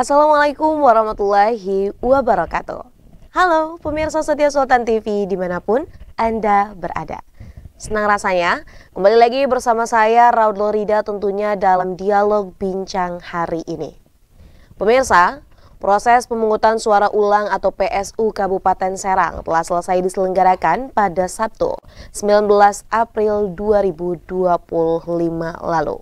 Assalamualaikum warahmatullahi wabarakatuh. Halo pemirsa setia Sultan TV dimanapun Anda berada. Senang rasanya kembali lagi bersama saya Raud Lorida tentunya dalam dialog bincang hari ini. Pemirsa, proses pemungutan suara ulang atau PSU Kabupaten Serang telah selesai diselenggarakan pada Sabtu 19 April 2025 lalu.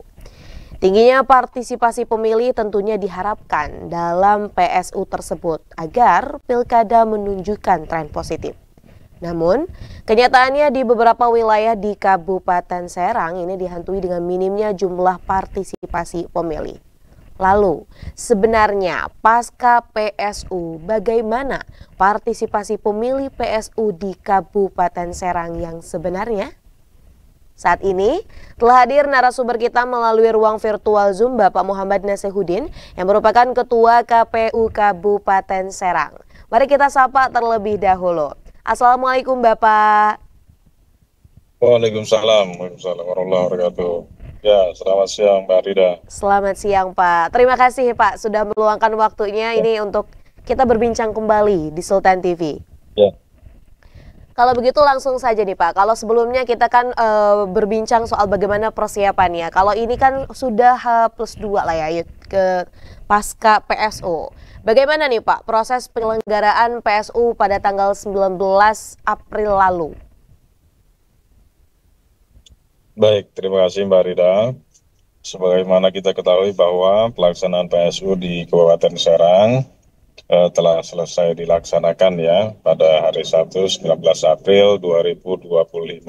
Tingginya partisipasi pemilih tentunya diharapkan dalam PSU tersebut agar pilkada menunjukkan tren positif. Namun, kenyataannya di beberapa wilayah di Kabupaten Serang ini dihantui dengan minimnya jumlah partisipasi pemilih. Lalu, sebenarnya pasca PSU, bagaimana partisipasi pemilih PSU di Kabupaten Serang yang sebenarnya? Saat ini telah hadir narasumber kita melalui ruang virtual Zoom Bapak Muhammad Nasehudin yang merupakan Ketua KPU Kabupaten Serang. Mari kita sapa terlebih dahulu. Assalamualaikum Bapak. Waalaikumsalam warahmatullahi wabarakatuh. Ya, selamat siang Mbak Rida. Selamat siang Pak. Terima kasih Pak sudah meluangkan waktunya ini untuk kita berbincang kembali di Sultan TV. Ya. Kalau begitu langsung saja nih Pak, kalau sebelumnya kita kan berbincang soal bagaimana persiapannya. Kalau ini kan sudah H+2 lah ya ke pasca PSU. Bagaimana nih Pak proses penyelenggaraan PSU pada tanggal 19 April lalu? Baik, terima kasih Mbak Rida. Sebagaimana kita ketahui bahwa pelaksanaan PSU di Kabupaten Serang telah selesai dilaksanakan ya pada hari Sabtu 19 April 2025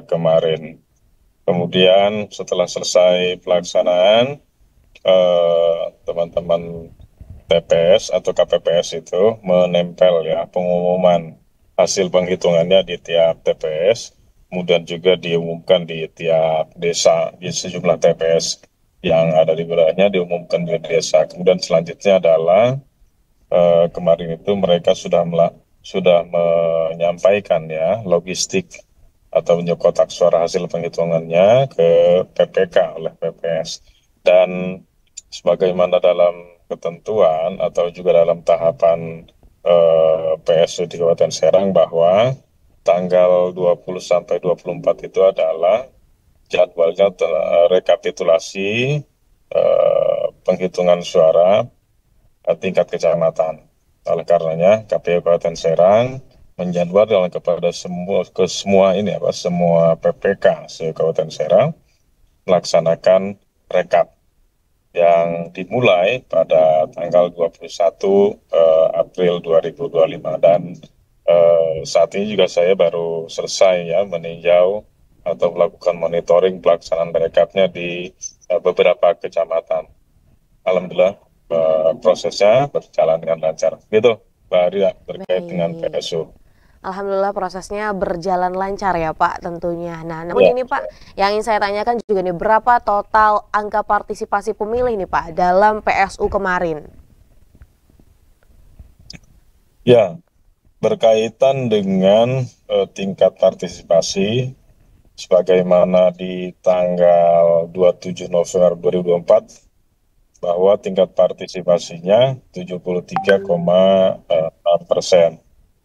kemarin. Kemudian setelah selesai pelaksanaan, teman-teman TPS atau KPPS itu menempel ya pengumuman hasil penghitungannya di tiap TPS, kemudian juga diumumkan di tiap desa, di sejumlah TPS yang ada di wilayahnya diumumkan di desa. Kemudian selanjutnya adalah kemarin itu mereka sudah menyampaikan ya logistik atau kotak suara hasil penghitungannya ke PPK oleh PPS. Dan sebagaimana dalam ketentuan atau juga dalam tahapan PSU di Kabupaten Serang bahwa tanggal 20 sampai 24 itu adalah jadwalnya rekapitulasi penghitungan suara tingkat kecamatan. Oleh karenanya KPU Kabupaten Serang menjadwalkan kepada semua PPK se-Kabupaten Serang melaksanakan rekap yang dimulai pada tanggal 21 April 2025 dan saat ini juga saya baru selesai ya meninjau atau melakukan monitoring pelaksanaan rekapnya di beberapa kecamatan. Alhamdulillah prosesnya berjalan dengan lancar. Gitu, Mbak Ria, terkait dengan PSU. Alhamdulillah prosesnya berjalan lancar ya Pak tentunya. Nah namun ini Pak yang ingin saya tanyakan juga nih, berapa total angka partisipasi pemilih nih Pak dalam PSU kemarin? Ya, berkaitan dengan tingkat partisipasi sebagaimana di tanggal 27 November 2024 bahwa tingkat partisipasinya 73,6%.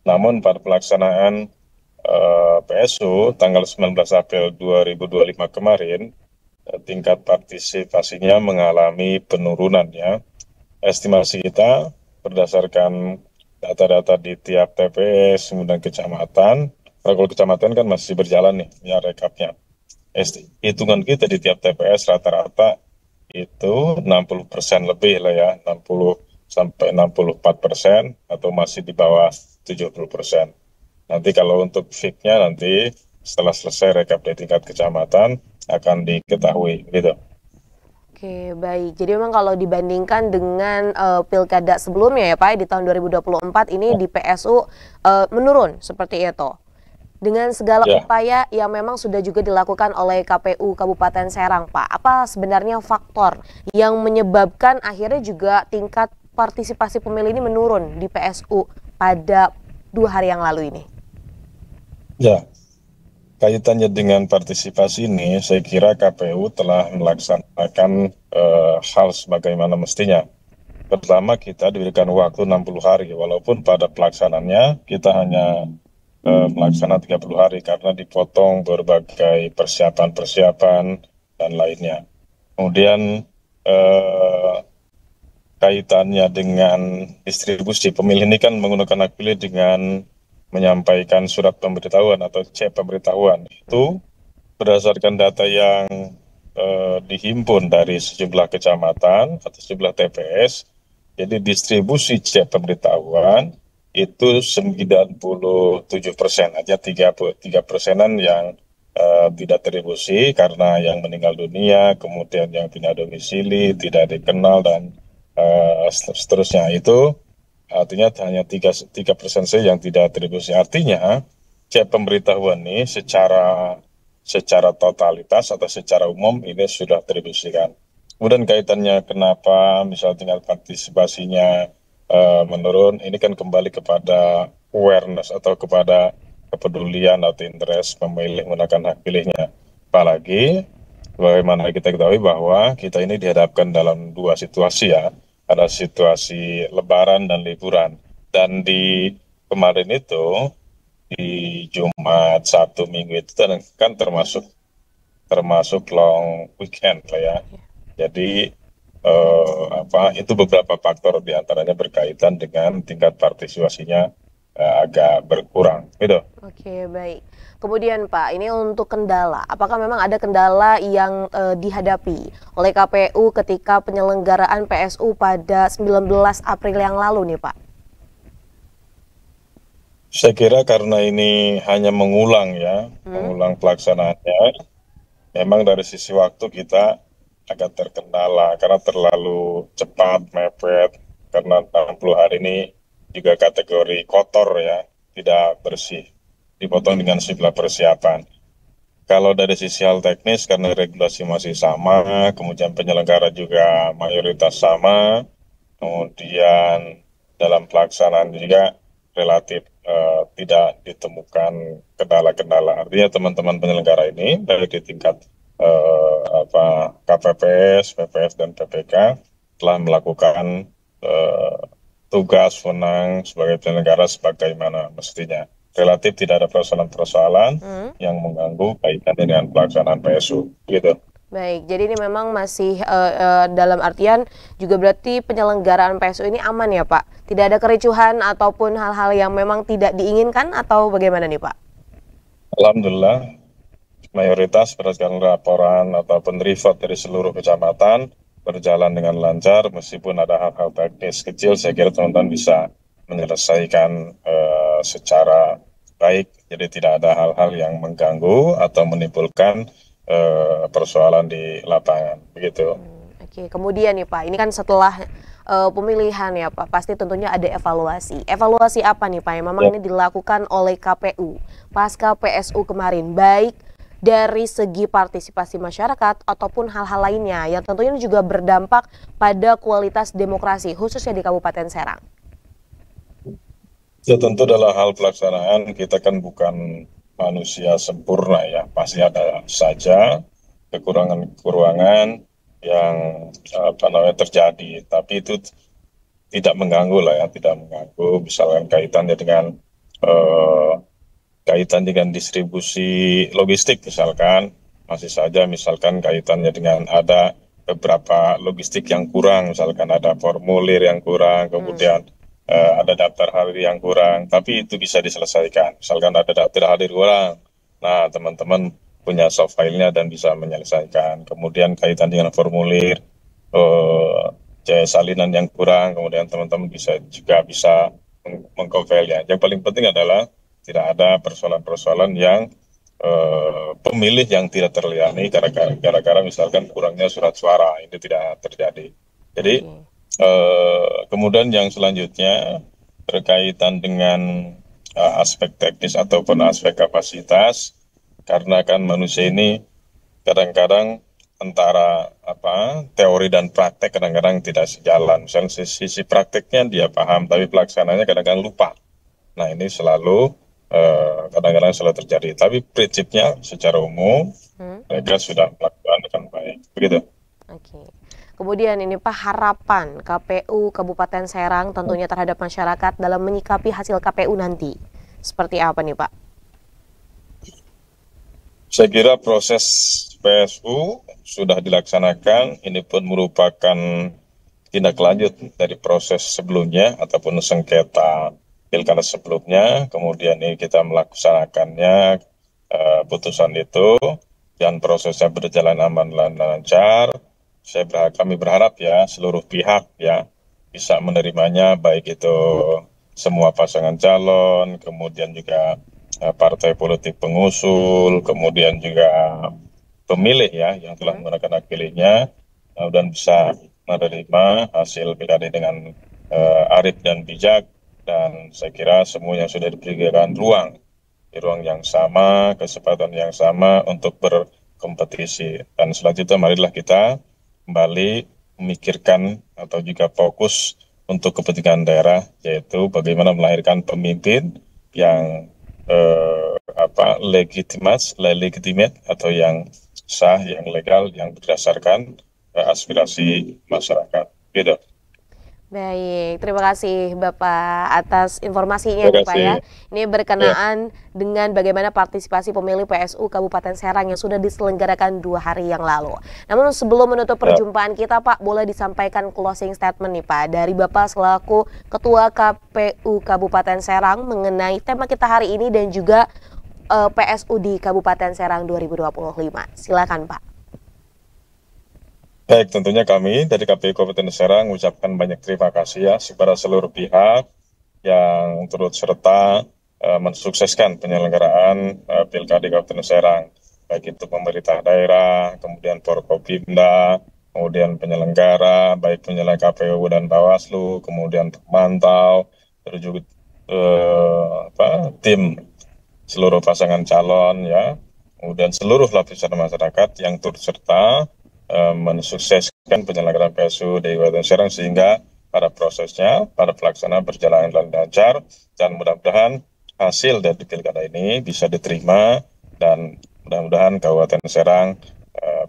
Namun pada pelaksanaan PSU tanggal 19 April 2025 kemarin, tingkat partisipasinya mengalami penurunan ya. Estimasi kita berdasarkan data-data di tiap TPS, kemudian kecamatan. Kalau kecamatan kan masih berjalan nih ya rekapnya. Hitungan kita di tiap TPS rata-rata itu 60% lebih lah ya, 60 sampai 64% atau masih di bawah 70%. Nanti kalau untuk fix-nya nanti setelah selesai rekap di tingkat kecamatan akan diketahui gitu. Oke baik, jadi memang kalau dibandingkan dengan pilkada sebelumnya ya Pak di tahun 2024 ini di PSU menurun seperti itu. Dengan segala upaya yang memang sudah juga dilakukan oleh KPU Kabupaten Serang Pak, apa sebenarnya faktor yang menyebabkan akhirnya juga tingkat partisipasi pemilih ini menurun di PSU pada 2 hari yang lalu ini? Ya, kaitannya dengan partisipasi ini, saya kira KPU telah melaksanakan hal sebagaimana mestinya. Pertama, kita diberikan waktu 60 hari, walaupun pada pelaksanaannya kita hanya melaksanakan 30 hari karena dipotong berbagai persiapan-persiapan dan lainnya. Kemudian eh, kaitannya dengan distribusi pemilih ini kan menggunakan hak pilih dengan menyampaikan surat pemberitahuan atau C pemberitahuan. Itu berdasarkan data yang dihimpun dari sejumlah kecamatan atau sejumlah TPS. Jadi distribusi C pemberitahuan itu 97%, aja 3%-an yang tidak terdistribusi karena yang meninggal dunia, kemudian yang pindah domisili, tidak dikenal, dan seterusnya. Itu artinya hanya 3% saja yang tidak terdistribusi. Artinya C pemberitahuan ini secara totalitas atau secara umum ini sudah terdistribusikan. Kemudian kaitannya kenapa misal tingkat partisipasinya menurun, ini kan kembali kepada awareness atau kepada kepedulian atau interest pemilih menggunakan hak pilihnya. Apalagi bagaimana kita ketahui bahwa kita ini dihadapkan dalam dua situasi ya, ada situasi Lebaran dan liburan. Dan di kemarin itu di Jumat, Sabtu, Minggu itu kan termasuk long weekend lah ya. Jadi itu beberapa faktor diantaranya berkaitan dengan tingkat partisipasinya agak berkurang, gitu. Oke, baik. Kemudian Pak, ini untuk kendala. Apakah memang ada kendala yang dihadapi oleh KPU ketika penyelenggaraan PSU pada 19 April yang lalu nih Pak? Saya kira karena ini hanya mengulang ya, mengulang pelaksanaannya, memang dari sisi waktu kita agak terkendala karena terlalu cepat, mepet, karena 60 hari ini juga kategori kotor ya, tidak bersih, dipotong dengan sejumlah persiapan. Kalau dari sisi hal teknis, karena regulasi masih sama, kemudian penyelenggara juga mayoritas sama, kemudian dalam pelaksanaan juga relatif tidak ditemukan kendala-kendala. Artinya teman-teman penyelenggara ini dari di tingkat KPPS, PPS, dan PPK telah melakukan eh, tugas wewenang sebagai penyelenggara sebagaimana mestinya. Relatif tidak ada persoalan-persoalan yang mengganggu kaitannya dengan pelaksanaan PSU, gitu. Baik, jadi ini memang masih dalam artian juga berarti penyelenggaraan PSU ini aman ya Pak? Tidak ada kericuhan ataupun hal-hal yang memang tidak diinginkan atau bagaimana nih Pak? Alhamdulillah, mayoritas berdasarkan laporan ataupun report dari seluruh kecamatan berjalan dengan lancar, meskipun ada hal-hal teknis kecil, saya kira teman-teman bisa menyelesaikan secara baik, jadi tidak ada hal-hal yang mengganggu atau menimbulkan persoalan di lapangan, begitu. Oke, kemudian nih Pak, ini kan setelah pemilihan ya Pak, pasti tentunya ada evaluasi. Evaluasi apa nih Pak yang memang ini dilakukan oleh KPU pasca PSU kemarin, baik dari segi partisipasi masyarakat ataupun hal-hal lainnya yang tentunya ini juga berdampak pada kualitas demokrasi khususnya di Kabupaten Serang. Ya tentu dalam hal pelaksanaan kita kan bukan manusia sempurna ya, pasti ada saja kekurangan-kekurangan yang terjadi, tapi itu tidak mengganggu lah ya, tidak mengganggu. Misalkan kaitan dengan distribusi logistik misalkan, masih saja misalkan kaitannya dengan ada beberapa logistik yang kurang, misalkan ada formulir yang kurang, kemudian ada daftar hadir yang kurang, tapi itu bisa diselesaikan. Misalkan ada daftar hadir kurang, nah teman-teman punya soft file-nya dan bisa menyelesaikan. Kemudian kaitan dengan formulir, salinan yang kurang, kemudian teman-teman juga bisa mengcompile-nya. Yang paling penting adalah tidak ada persoalan-persoalan yang pemilih yang tidak terlayani gara-gara misalkan kurangnya surat suara, ini tidak terjadi. Jadi kemudian yang selanjutnya berkaitan dengan aspek teknis ataupun aspek kapasitas, karena kan manusia ini kadang-kadang antara teori dan praktek kadang-kadang tidak sejalan. Misalnya sisi prakteknya dia paham, tapi pelaksananya kadang-kadang lupa. Nah ini kadang-kadang selalu terjadi. Tapi prinsipnya secara umum mereka sudah melakukan dengan baik. Begitu. Oke. Kemudian ini Pak, harapan KPU Kabupaten Serang tentunya terhadap masyarakat dalam menyikapi hasil KPU nanti. Seperti apa nih Pak? Saya kira proses PSU sudah dilaksanakan, ini pun merupakan tindak lanjut dari proses sebelumnya ataupun sengketa pilkada sebelumnya, kemudian ini kita melaksanakannya putusan itu dan prosesnya berjalan aman dan lancar. Kami berharap ya seluruh pihak ya bisa menerimanya, baik itu semua pasangan calon, kemudian juga partai politik pengusul, kemudian juga pemilih ya yang telah menggunakan hak pilihnya, dan bisa menerima hasil pilkada dengan arif dan bijak, dan saya kira semuanya sudah diberikan ruang yang sama, kesempatan yang sama untuk berkompetisi. Dan selanjutnya marilah kita kembali memikirkan atau juga fokus untuk kepentingan daerah, yaitu bagaimana melahirkan pemimpin yang legitimate atau yang sah, yang legal, yang berdasarkan aspirasi masyarakat. Gitu. Baik, terima kasih Bapak atas informasinya nih Pak ya. Ini berkenaan dengan bagaimana partisipasi pemilih PSU Kabupaten Serang yang sudah diselenggarakan 2 hari yang lalu. Namun sebelum menutup perjumpaan kita Pak, boleh disampaikan closing statement nih Pak dari Bapak selaku Ketua KPU Kabupaten Serang mengenai tema kita hari ini dan juga PSU di Kabupaten Serang 2025. Silakan Pak. Baik, tentunya kami dari KPU Kabupaten Serang mengucapkan banyak terima kasih ya kepada seluruh pihak yang turut serta mensukseskan penyelenggaraan Pilkada Kabupaten Serang, baik itu pemerintah daerah, kemudian Forkopimda, kemudian penyelenggara, baik penyelenggara KPU dan Bawaslu, kemudian pemantau, terus juga tim seluruh pasangan calon ya, kemudian seluruh lapisan masyarakat yang turut serta mensukseskan penyelenggaraan PSU di Kabupaten Serang sehingga pada prosesnya, pada pelaksanaan berjalan lancar, dan mudah-mudahan hasil dari pilkada ini bisa diterima dan mudah-mudahan Kabupaten Serang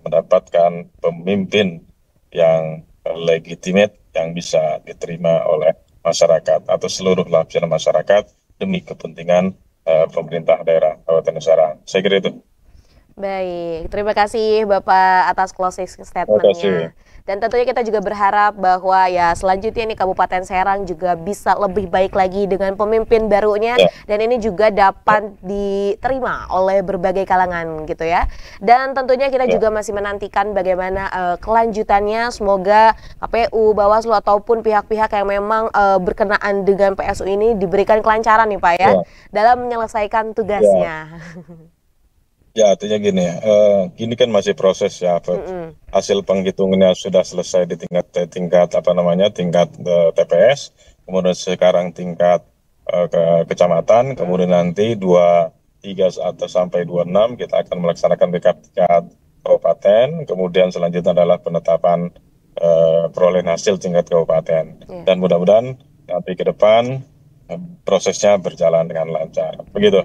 mendapatkan pemimpin yang legitimate yang bisa diterima oleh masyarakat atau seluruh lapisan masyarakat demi kepentingan pemerintah daerah Kabupaten Serang. Saya kira itu. Baik, terima kasih Bapak atas closing statement-nya. Dan tentunya kita juga berharap bahwa ya selanjutnya ini Kabupaten Serang juga bisa lebih baik lagi dengan pemimpin barunya dan ini juga dapat diterima oleh berbagai kalangan gitu ya. Dan tentunya kita juga masih menantikan bagaimana kelanjutannya, semoga KPU, Bawaslu ataupun pihak-pihak yang memang berkenaan dengan PSU ini diberikan kelancaran nih Pak ya dalam menyelesaikan tugasnya. Ya, artinya gini ya, ini kan masih proses ya, hasil penghitungannya sudah selesai di tingkat TPS, kemudian sekarang tingkat kecamatan, kemudian nanti 23 atau sampai 26 kita akan melaksanakan tingkat kabupaten, kemudian selanjutnya adalah penetapan perolehan hasil tingkat kabupaten, dan mudah-mudahan nanti ke depan prosesnya berjalan dengan lancar, begitu.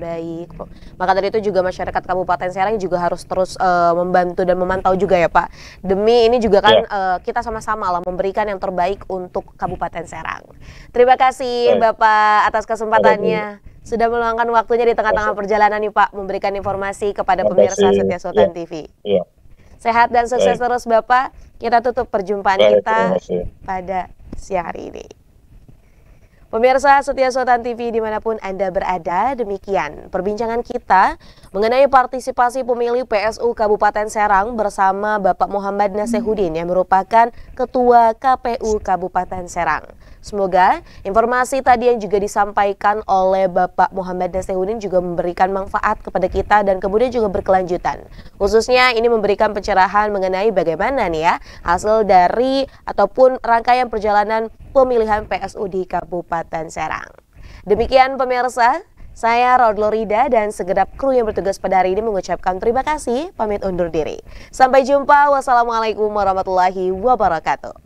Baik, maka dari itu juga masyarakat Kabupaten Serang juga harus terus membantu dan memantau juga ya Pak. Demi ini juga kan kita sama-sama lah memberikan yang terbaik untuk Kabupaten Serang. Terima kasih Bapak atas kesempatannya. Sudah meluangkan waktunya di tengah-tengah perjalanan nih Pak, memberikan informasi kepada pemirsa Setia Sultan TV. Sehat dan sukses terus Bapak. Kita tutup perjumpaan kita pada siang hari ini. Pemirsa Setia Sultan TV dimanapun Anda berada, demikian perbincangan kita mengenai partisipasi pemilih PSU Kabupaten Serang bersama Bapak Muhammad Nasehudin yang merupakan Ketua KPU Kabupaten Serang. Semoga informasi tadi yang juga disampaikan oleh Bapak Muhammad Nasehudin juga memberikan manfaat kepada kita dan kemudian juga berkelanjutan. Khususnya ini memberikan pencerahan mengenai bagaimana nih ya hasil dari ataupun rangkaian perjalanan pemilihan PSU di Kabupaten Serang. Demikian pemirsa, saya Raudlo Rida dan segenap kru yang bertugas pada hari ini mengucapkan terima kasih, pamit undur diri. Sampai jumpa, wassalamualaikum warahmatullahi wabarakatuh.